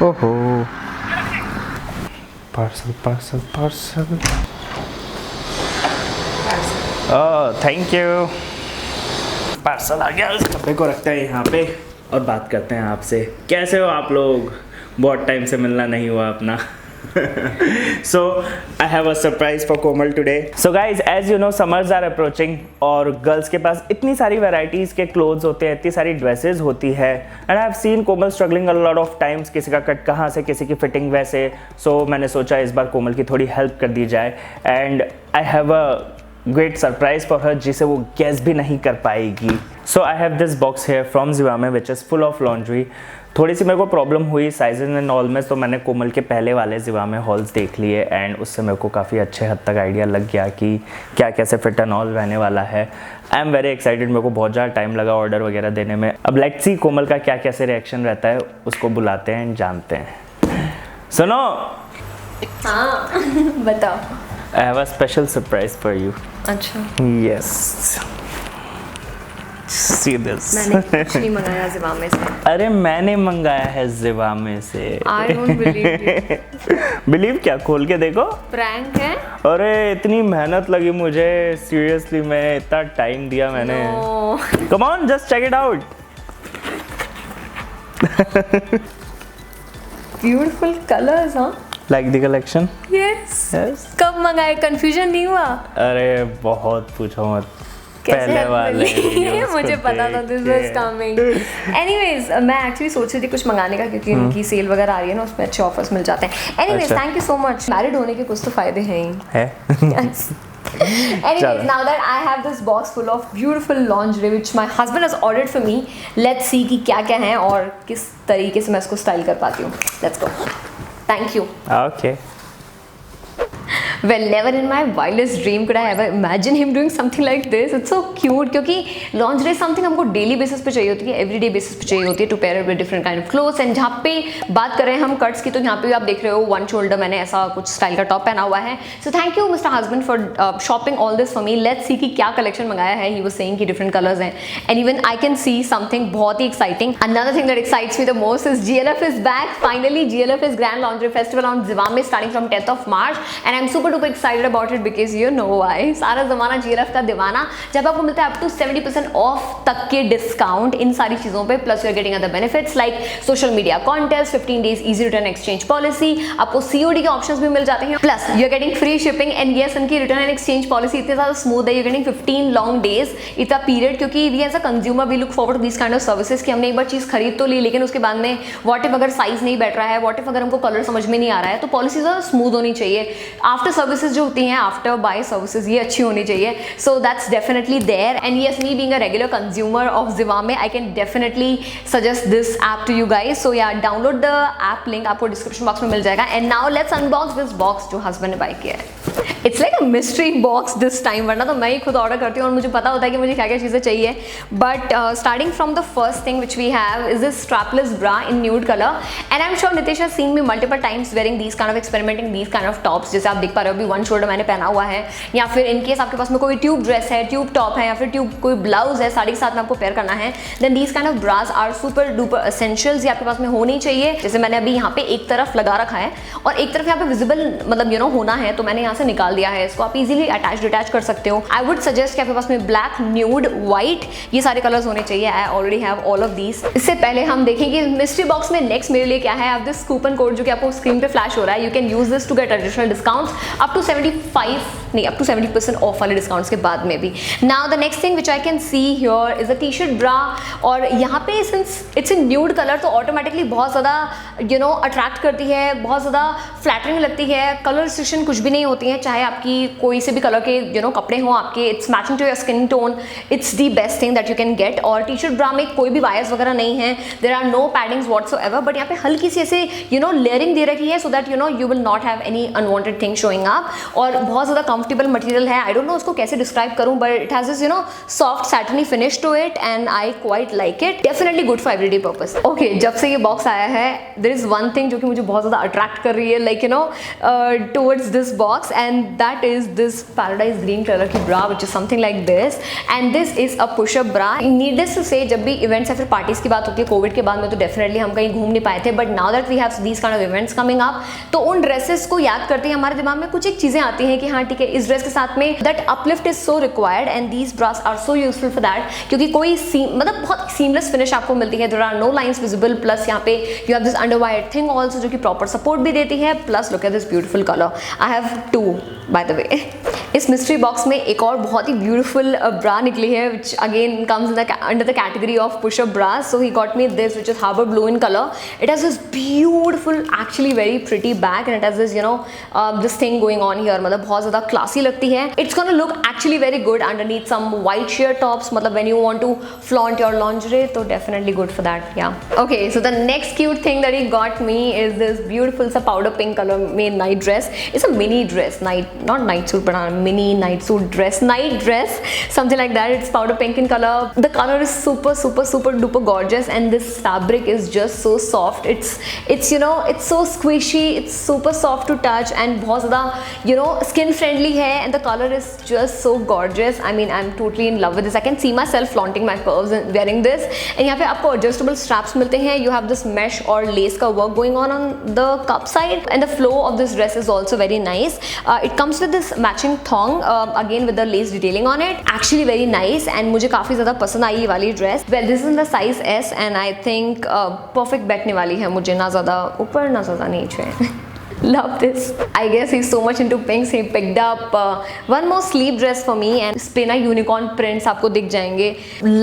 ओहो, parcel parcel parcel. Oh thank you, parcel आ गया। इस डब्बे को रखते हैं यहाँ पे और बात करते हैं आपसे। कैसे हो आप लोग? बहुत टाइम से मिलना नहीं हुआ अपना। So I have a surprise for Komal today. So guys, as you know, summers are approaching और गर्ल्स के पास इतनी सारी varieties के क्लोथ्स होते हैं, इतनी सारी ड्रेसेस होती है, and I have seen Komal struggling a lot of times, किसी का कट कहाँ से, किसी की फिटिंग वैसे। So मैंने सोचा इस बार कोमल की थोड़ी हेल्प कर दी जाए, and I have a great surprise for her जिसे वो guess भी नहीं कर पाएगी। So I have this box here from Zivame which is full of laundry। थोड़ी सी मेरे को प्रॉब्लम हुई साइजेस एंड ऑल में, तो मैंने कोमल के पहले वाले Zivame हॉल्स देख लिए एंड उससे मेरे को काफ़ी अच्छे हद तक आइडिया लग गया कि क्या कैसे फिट एंड ऑल रहने वाला है। I am very excited. मेरे को बहुत ज़्यादा टाइम लगा ऑर्डर वगैरह देने में। अब लेट्स सी कोमल का क्या कैसे रिएक्शन रहता है, उसको बुलाते हैं एंड जानते हैं। सुनो। हाँ बताओ। I have a special surprise for you. अच्छा। Yes. See this. मैंने कुछ नहीं मंगाया Zivame से। अरे मैंने मंगाया है Zivame से। I don't believe you. Believe क्या? खोल के देखो। Prank है? अरे इतनी मेहनत लगी मुझे, सीरियसली मैं इतना टाइम दिया मैंने। No. Come on, just check it out. Beautiful colors, हाँ? Like the collection? Yes. Yes. कब मंगाए? कंफ्यूजन नहीं हुआ? अरे बहुत पूछो मत। कैसे पहले वाले मुझे पता था दिस वाज कमिंग। एनीवेज मैं एक्चुअली सोच रही थी कुछ मंगाने का, क्योंकि उनकी सेल वगैरह आ रही है ना, उसमें अच्छे ऑफर्स मिल जाते हैं। Anyways thank you so much. Married होने के कुछ तो फायदे हैं ही। है? Anyways, now that I have this box full of beautiful lingerie which my husband has ordered for me, let's see कि क्या क्या है और किस तरीके से मैं इसको स्टाइल कर पाती हूँ। Let's go. Thank you. Okay. Well, never in my wildest dream could I ever imagine him doing something like this. It's so cute क्योंकि lingerie something हमको डेली बेसिस पे चाहिए होती है, एवरीडे बेसिस पे चाहिए होती है to pair with different kind of clothes. And जहाँ पे बात कर रहे हैं हम कट्स की, तो यहाँ पे भी आप देख रहे हो वन शोल्डर मैंने ऐसा कुछ स्टाइल का टॉप पहना हुआ है। So thank you mister husband for shopping all this for me. Let's see कि क्या कलेक्शन मंगाया है। ही वाज सेइंग कि डिफरेंट कलर्स हैं and even I can see something बहुत ही exciting. Another thing that excites me the most is GLF is back finally. GLF is Grand Laundry Festival on Zivame starting from 10th of March and I'm super duper excited about it because you know why. सारा ज़माना GLF का दीवाना, जब आपको मिलता है up to 70% of तक के डिस्काउंट इन सारी चीज़ों पे, plus you are getting other benefits like social media contest, 15 days easy return exchange policy, आपको COD के ऑप्शंस भी मिल जाते हैं, plus you are getting free shipping and yes उनकी रिटर्न एंड एक्सचेंज पॉलिसी इतनी ज़्यादा स्मूथ है। यू गेटिंग 15 लॉन्ग डेज इतना पीरियड, क्योंकि we as a consumer we look forward to this kind of services कि हमने एक बार चीज़ खरीद तो ली, लेकिन उसके बाद में व्हाट इफ अगर साइज नहीं बैठ रहा है, व्हाट इफ अगर हमको कलर समझ में नहीं आ रहा है, तो पॉलिसी ज़्यादा स्मूथ होनी चाहिए। आफ्टर सर्विसेज जो होती हैं, आफ्टर बाय सर्विसेज, ये अच्छी होनी चाहिए। So that's definitely there and yes me being a regular consumer of Zivame I can definitely suggest this app to you guys. So yeah download the app, link आपको description box में मिल जाएगा। And now let's unbox this box जो husband ने buy किया है। It's like a mystery box this time, वरना तो मैं ही खुद ऑर्डर करती हूँ और मुझे पता होता है कि मुझे क्या क्या चीज़ें चाहिए। But starting from the first thing which we have is this strapless bra in nude colour and I am sure Nitish has seen me multiple times wearing these kind of experimenting these kind of tops. जैसे आप देख पा रहे हो अभी one shoulder मैंने पहना हुआ है, या फिर इनकेस आपके पास में कोई ट्यूब ड्रेस है, ट्यूब टॉप है, या फिर ट्यूब कोई ब्लाउज है साड़ी के साथ में आपको पेयर करना है, then these kind of bras are super duper essentials. ये आपके पास में होनी चाहिए। जैसे मैंने अभी यहाँ पे एक तरफ लगा रखा है और एक तरफ यहाँ पे विजिबल मतलब यू नो होना है, तो मैंने यहाँ से निकाल दिया है इसको। आप इजीली अटैच डिटैच कर सकते हो। आई वुड सजेस्ट कि आपके पास में ब्लैक, न्यूड, व्हाइट, ये सारे कलर्स होने चाहिए। I already have all of these. इससे पहले हम देखेंगे मिस्ट्री बॉक्स में नेक्स्ट मेरे लिए क्या है। आप दिस कूपन कोड जो कि आपको स्क्रीन पे फ्लैश हो रहा है, you can use this to get additional discounts up to 70% off वाले डिस्काउंट्स के बाद में भी। Now the next thing which I can see here is a T shirt bra, और यहाँ पे since it's in nude colour तो automatically बहुत ज़्यादा यू नो अट्रैक्ट करती है, बहुत ज़्यादा फ्लैटरिंग लगती है। कलर रिस्ट्रिक्शन कुछ भी नहीं होती है, चाहे आपकी कोई से भी कलर के यू नो कपड़े हों आपके, it's matching to your skin tone. It's the best thing that you can get. और टी शर्ट ब्रा में कोई भी वायर्स वगैरह नहीं है, there are no paddings whatsoever, but यहाँ पे हल्की सी ऐसे यू नो लेयरिंग दे रखी है so that you know you will not have any unwanted thing showing up. और बहुत ज़्यादा कंफर्टेबल मटेरियल है। आई डोंट नो उसको कैसे डिस्क्राइब करूँ, but it has this you know soft satiny finish to it and I quite like it. Definitely good for everyday purpose. Okay, जब से ये बॉक्स आया है देयर इज वन थिंग जो कि मुझे बहुत ज़्यादा अट्रैक्ट कर रही है, like you know towards this box, and that is this paradise green colour की bra which is something like this, and this is a pushup bra. Needless to say जब भी इवेंट्स या फिर पार्टीज की बात होती है कोविड के बाद में तो डेफिनेटली हम कहीं घूम नहीं पाए थे, but now that we have these kind of events coming up, तो उन ड्रेसेस को याद करते हैं हमारे दिमाग में कुछ एक चीजें आती हैं कि हाँ ठीक है, इस ड्रेस के साथ में that uplift is so required and these bras are so useful for that, क्योंकि कोई मतलब बहुत सीमलेस फिनिश आपको मिलती है. There are no lines visible, plus यहाँ पे you have this underwired thing also जो कि प्रॉपर सपोर्ट भी देती है. Plus look at this beautiful colour. I have to by the way. इस मिस्ट्री बॉक्स में एक और बहुत ही ब्यूटीफुल ब्रा निकली है which again comes under the category of pushup bra. So he got me this which is harbour blue in colour. It has this beautiful actually very pretty back and it has this you know this thing going on here. मतलब बहुत ज्यादा classy लगती है. It's gonna look actually very good underneath some white sheer tops. मतलब when you want to flaunt your lingerie, तो definitely good for that. Yeah. Okay, so the next cute thing that he got me is this beautiful सा powder pink color में night dress. It's a mini dress, not night suit, but a mini night suit dress, night dress, something like that. It's powder pink in color. The color is super duper gorgeous, and this fabric is just so soft. It's you know it's so squishy. It's super soft to touch and बहुत ज़्यादा you know skin friendly है, and the color is just so gorgeous. I mean, I'm totally in love with this. I can see myself flaunting my curves and wearing this. And यहाँ पे आपको adjustable straps मिलते हैं. You have this mesh और lace का work going on the cup side, and the flow of this dress is also very nice. It comes with this matching thong again with the lace detailing on it. Actually very nice, and मुझे काफ़ी ज़्यादा पसंद आई ये वाली dress. Well, this is in the size S, and I think perfect बैठने वाली है मुझे, ना ज़्यादा ऊपर ना ज़्यादा नीचे. Love this. I guess he's so much into pinks. He picked up one more sleeve dress for me, and इस पे ना यूनिकॉर्न प्रिंट्स आपको दिख जाएंगे.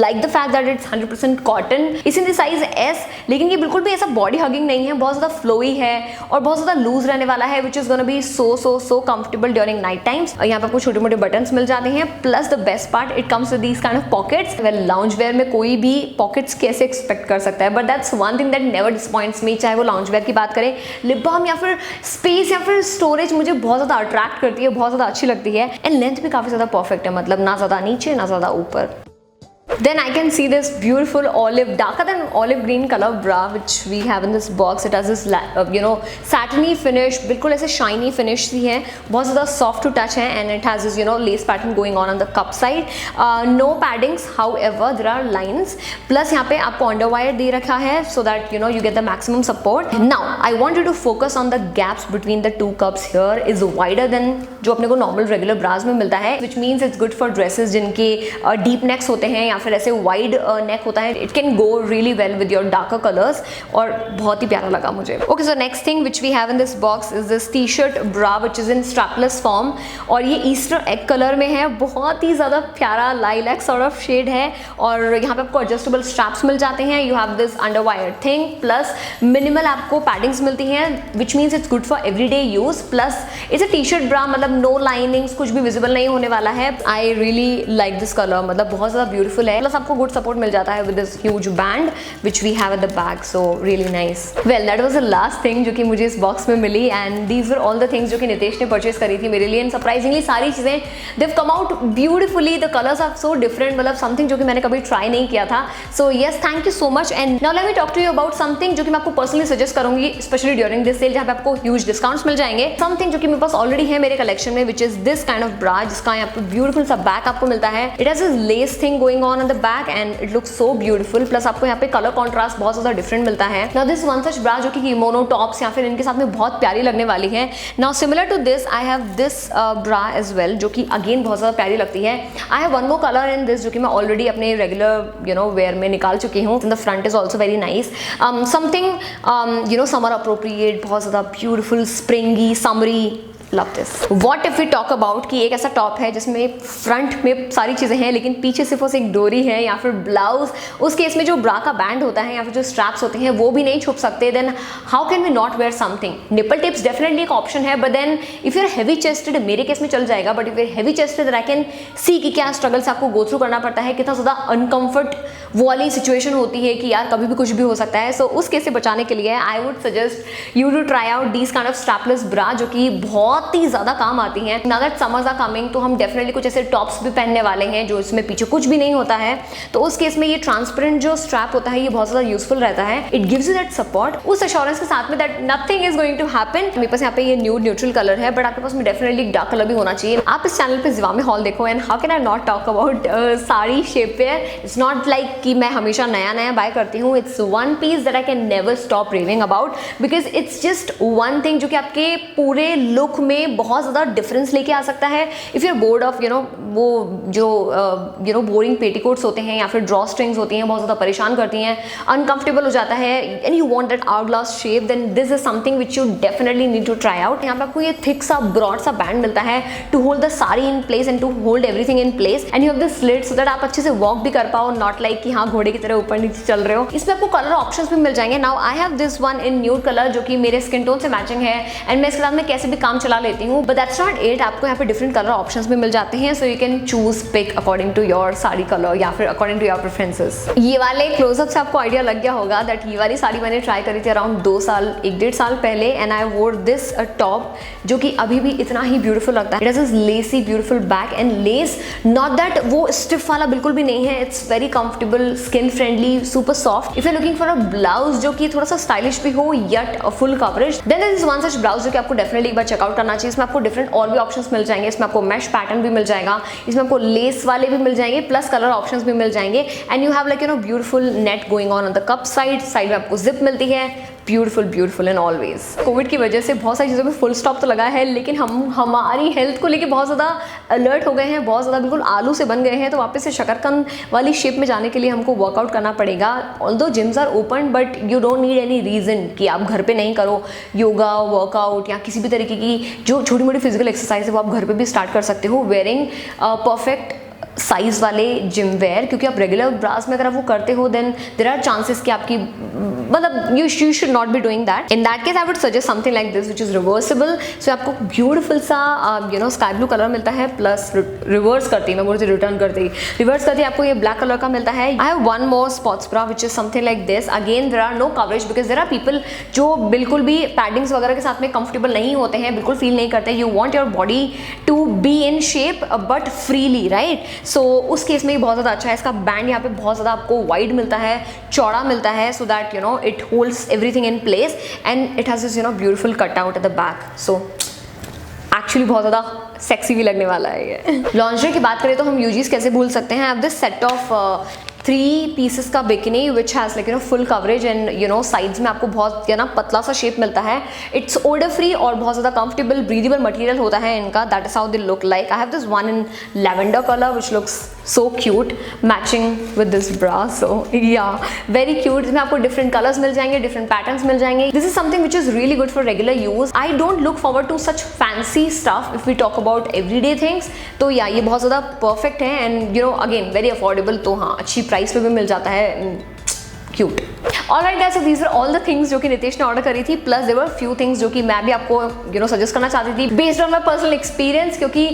Like the fact that it's 100% cotton. इस इन साइज S, लेकिन ये बिल्कुल भी ऐसा बॉडी हगिंग नहीं है. बहुत ज़्यादा फ्लोई है और बहुत ज़्यादा लूज रहने वाला है, which is gonna be so comfortable during night times. यहाँ पे आपको छोटे मोटे बटन्स मिल जाते हैं. Plus the best part, it comes with these kind of pockets. Well, lounge wear में कोई भी pockets कैसे expect कर सकता है? But that's one thing that never disappoints me. चाहे वो lounge wear की बात करें, लिप बाम या फिर स्पेस या फिर स्टोरेज मुझे बहुत ज़्यादा अट्रैक्ट करती है, बहुत ज़्यादा अच्छी लगती है. एंड लेंथ भी काफ़ी ज़्यादा परफेक्ट है, मतलब ना ज़्यादा नीचे ना ज़्यादा ऊपर. Then I can see this beautiful olive, darker than olive green color bra which we have in this box. It has this you know satiny finish, बिल्कुल ऐसे shiny finish सी है, बहुत ज़्यादा soft to touch है, and it has this you know lace pattern going on the cup side. No paddings, however there are lines. Plus यहाँ पे आपको underwire दे रखा है so that you know you get the maximum support. Now I want you to focus on the gaps between the two cups. Here is wider than जो अपने को normal regular bras में मिलता है, which means it's good for dresses जिनके deep necks होते हैं या फिर ऐसे वाइड नेक होता है. It can go really well with your darker colours, और बहुत ही प्यारा लगा मुझे. Okay, so next thing which we have in this box is this T shirt bra which is in strapless form, और ये ईस्टर एग कलर में है. बहुत ही ज़्यादा प्यारा लाइलैक सॉर्ट ऑफ शेड है, और यहाँ पे आपको एडजस्टेबल स्ट्रैप्स मिल जाते हैं. You have this underwire thing, plus minimal आपको पैडिंग्स मिलती हैं which means it's good for everyday use. Plus it's a T shirt ब्रा, मतलब नो लाइनिंग्स, कुछ भी विजिबल नहीं होने वाला है. I really like this colour, मतलब बहुत ज़्यादा ब्यूटीफुल है. प्लस आपको गुड सपोर्ट मिल जाता है with this huge band which we have at the back. So really nice. Well, that was the last thing जो कि मुझे इस बॉक्स में मिली, and these were all the things जो कि नितेश ने परचेज करी थी मेरे लिए. एंड सरप्राइजिंगली सारी चीज़ें they have come out beautifully. The colours are so different, मतलब समथिंग जो कि मैंने कभी ट्राई नहीं किया था. So yes, thank you so much. And now let me talk to you about something जो कि मैं आपको पर्सनली सजेस्ट करूंगी, स्पेशली ड्यूरिंग दिस सेल जहाँ पे आपको ह्यूज डिस्काउंट्स मिल जाएंगे. समथिंग जो कि मेरे पास ऑलरेडी है मेरे कलेक्शन में, which is this kind of bra, जिसका यहाँ पे ब्यूटीफुल सा बैक आपको मिलता है. It has this lace thing going on the back and it looks so beautiful. Plus आपको यहाँ पे कलर कॉन्ट्रास्ट बहुत ज़्यादा डिफरेंट मिलता है. नाउ दिस वन सच ब्रा जो कि किमोनो टॉप्स या फिर इनके साथ में बहुत प्यारी लगने वाली है. Now similar to this I have this bra as well, जो कि अगेन बहुत ज़्यादा प्यारी लगती है. I have one more colour in this जो कि मैं ऑलरेडी अपने रेगुलर यू नो वेयर में निकाल चुकी हूँ. The front is also very nice, something you know summer appropriate, बहुत ज़्यादा beautiful, springy, summery. Love this. What if we talk about कि एक ऐसा टॉप है जिसमें फ्रंट में सारी चीज़ें हैं लेकिन पीछे सिर्फ उस एक डोरी है या फिर ब्लाउज, उस केस में जो ब्रा का बैंड होता है या फिर जो स्ट्रैप्स होते हैं वो भी नहीं छुप सकते. Then how can we not wear something? Nipple tips definitely एक ऑप्शन है, but then if you're heavy chested, मेरे केस में चल जाएगा, but if you're heavy chested I can see कि क्या स्ट्रगल्स आपको गो थ्रू करना पड़ता है, कितना ज़्यादा अनकम्फर्ट वो वाली सिचुएशन होती है कि यार कभी भी कुछ भी हो सकता है। सो उस केस से बचाने के लिए I would suggest you to try out these kind of strapless bra, जो कि बहुत ही ज़्यादा काम आती हैं। Now that summers are coming, तो हम डेफिनेटली कुछ ऐसे टॉप्स भी पहनने वाले हैं जो इसमें पीछे कुछ भी नहीं होता है, तो उस केस में ये ट्रांसपेरेंट जो स्ट्रैप होता है ये बहुत ज़्यादा यूजफुल रहता है। It gives you that support, उस एश्योरेंस के साथ में that nothing is going to happen. मेरे पास यहाँ पे ये न्यूट्रल कलर है, बट आपके पास में डेफिनेटली डार्क कलर भी होना चाहिए। आप इस चैनल पे ज़िवामे हॉल देखो, and how can I not talk about sari shapewear. It's not like कि मैं हमेशा नया नया बाय करती हूँ। It's one piece that I can never stop raving about, because it's just one thing जो कि आपके पूरे लुक में बहुत ज़्यादा डिफरेंस लेके आ सकता है। इफ़ यूर बोर्ड ऑफ वो जो बोरिंग पेटीकोट्स होते हैं या फिर ड्रॉ स्ट्रिंग्स होती हैं, बहुत ज़्यादा परेशान करती हैं, अनकंफर्टेबल हो जाता है, and you want that hourglass shape, then this is something which you definitely need to try out. यहाँ पे आपको ये थिक सा ब्रॉड सा बैंड मिलता है to hold the sari in place and to hold everything in place, and you have the slit so that आप अच्छे से वॉक भी कर पाओ, नॉट लाइक कि हाँ घोड़े की तरह ऊपर नीचे चल रहे हो। इसमें आपको कलर ऑप्शंस भी मिल जाएंगे। Now I have this one in nude colour जो कि मेरे स्किन टोन से मैचिंग है, एंड मैं इसके साथ में कैसे भी काम चला लेती हूँ, बट दैट्स नॉट इट। आपको यहाँ पे डिफरेंट कलर ऑप्शंस भी मिल जाते हैं, so you can choose pick according to your sari colour या फिर अकॉर्डिंग टू योर प्रेफरेंसेस। ये वाले क्लोजअप से आपको आइडिया लग गया होगा दैट ये वाली साड़ी मैंने ट्राई करी थी अराउंड 2 साल 1-1.5 साल पहले, एंड आई वोर दिस टॉप जो कि अभी भी इतना ही ब्यूटीफुल लगता है। It has this lacy beautiful back and lace, not that वो स्टिफ वाला बिल्कुल भी नहीं है। It's very comfortable, skin friendly, super soft. If you looking for a blouse जो कि थोड़ा सा स्टाइलिश भी हो yet full coverage, then this is one such blouse जो कि आपको डेफिनेटली एक बार चेकआउट करना चाहिए। इसमें आपको डिफरेंट और भी ऑप्शंस मिल जाएंगे। इसमें आपको मैश पैटर्न भी मिल जाएगा, इसमें आपको लेस वाले भी मिल जाएंगे, प्लस कलर ऑप्शंस भी मिल जाएंगे, and you have like beautiful net going on the cup side में आपको जिप मिलती है। Beautiful and always. कोविड की वजह से बहुत सारी चीज़ों में फुल स्टॉप तो लगा है, लेकिन हम हमारी हेल्थ को लेके बहुत ज़्यादा अलर्ट हो गए हैं, बहुत ज़्यादा बिल्कुल आलू से बन गए हैं। तो वापस से शकरकंद वाली शेप में जाने के लिए हमको वर्कआउट करना पड़ेगा। Although gyms are open, but you don't need any reason कि आप घर पे नहीं करो योगा, वर्कआउट या किसी भी तरीके की जो छोटी मोटी फिजिकल एक्सरसाइज है वो आप घर पे भी स्टार्ट कर सकते हो वेयरिंग परफेक्ट साइज वाले जिम वेयर, क्योंकि आप रेगुलर ब्रास में अगर आप वो करते हो देन देयर आर चांसेस कि आपकी मतलब you should not be doing that. In that case I would suggest something like this which is reversible. So आपको ब्यूटीफुल सा स्काई ब्लू कलर मिलता है, प्लस रिवर्स करती है, मैं बोलती रिटर्न करती रिवर्स करती है आपको ये ब्लैक कलर का मिलता है। I have one more sports bra which is something like this. Again there are no coverage because there are people जो बिल्कुल भी पैडिंग्स वगैरह के साथ में कंफर्टेबल नहीं होते हैं, बिल्कुल फील नहीं करते। You want your body to be in shape but freely, right. So उस केस में ये बहुत ज़्यादा अच्छा है। इसका बैंड यहाँ पे बहुत ज़्यादा आपको वाइड मिलता है, चौड़ा मिलता है, so that it holds everything in place, and it has this beautiful cut out at the back. So actually बहुत ज़्यादा सेक्सी भी लगने वाला है ये। लॉन्जरी की बात करें तो हम यूजीज कैसे भूल सकते हैं। अब दिस सेट ऑफ 3 पीसेस का bikini which has like full coverage and sides में आपको बहुत पतला सा शेप मिलता है। इट्स ओडर फ्री और बहुत ज़्यादा कंफर्टेबल ब्रीदेबल मटेरियल होता है इनका। That is how they look like. I have this one in lavender colour which looks so cute matching with this bra. So yeah very cute. इसमें आपको different colours मिल जाएंगे, different patterns मिल जाएंगे। This is something which is really good for regular use. I don't look forward to such fancy stuff if we talk about everyday things. तो या ये बहुत ज़्यादा परफेक्ट है एंड अगेन वेरी अफोर्डेबल। तो हाँ, अच्छी प्राइस पे भी मिल जाता है। Cute. Alright guys, so these are all the things जो कि नितेश ने ऑर्डर करी थी, plus there were few things जो कि मैं भी आपको सजेस्ट करना चाहती थी based on my personal experience, क्योंकि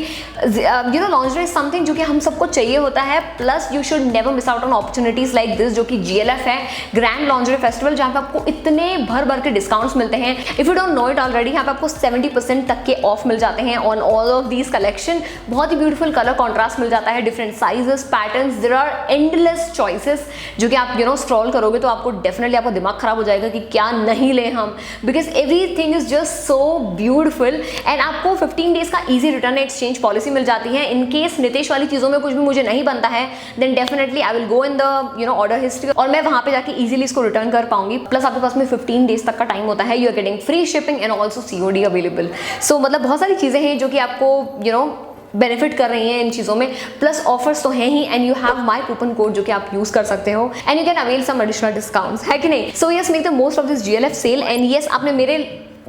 लॉन्जरी इज समथिंग जो कि हम सबको चाहिए होता है। Plus you should never miss out on opportunities like this जो कि GLF है, ग्रैंड लॉन्जरी फेस्टिवल, जहाँ पे आपको इतने भर के डिस्काउंट्स मिलते हैं। If you don't know it already, यहाँ पे आपको 70% तक के ऑफ मिल जाते हैं on all of these collection. बहुत ही ब्यूटीफुल कलर कॉन्ट्रास्ट मिल जाता है, different sizes, patterns, there are endless choices जो कि आप स्क्रॉल करोगे तो आपको डेफिनेटली आपका दिमाग खराब हो जाएगा कि क्या नहीं ले हम, because everything is just so beautiful. And आपको 15 डेज का इजी रिटर्न एक्सचेंज पॉलिसी मिल जाती है। इन केस नितेश वाली चीज़ों में कुछ भी मुझे नहीं बनता है then definitely I will go in the order history और मैं वहाँ पे जाके इजीली इसको रिटर्न कर पाऊंगी। प्लस आपके पास में 15 डेज तक का टाइम होता है। You are getting free shipping and also COD available. So मतलब बहुत सारी चीज़ें हैं जो कि आपको बेनिफिट कर रही हैं इन चीज़ों में। प्लस ऑफर्स तो हैं ही and you have my coupon code जो कि आप यूज़ कर सकते हो and you can avail some additional discounts, है कि नहीं। So yes, make the most of this GLF sale. And yes, आपने मेरे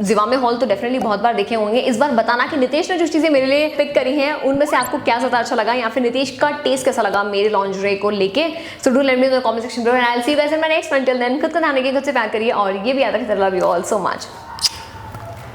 ज़िवामे हॉल तो डेफिनेटली बहुत बार देखे होंगे। इस बार बताना कि नितेश ने जो चीज़ें मेरे लिए पिक करी हैं उनमें से आपको क्या ज़्यादा अच्छा लगा या फिर नितेश का टेस्ट कैसा लगा मेरे लॉन्जरी को लेके। So do let me in the comment section below and I will see you guys in my next one. Till then खुद का ध्यान रखिए, खुद से प्यार करिए और ये भी याद रखिए, love you all so much.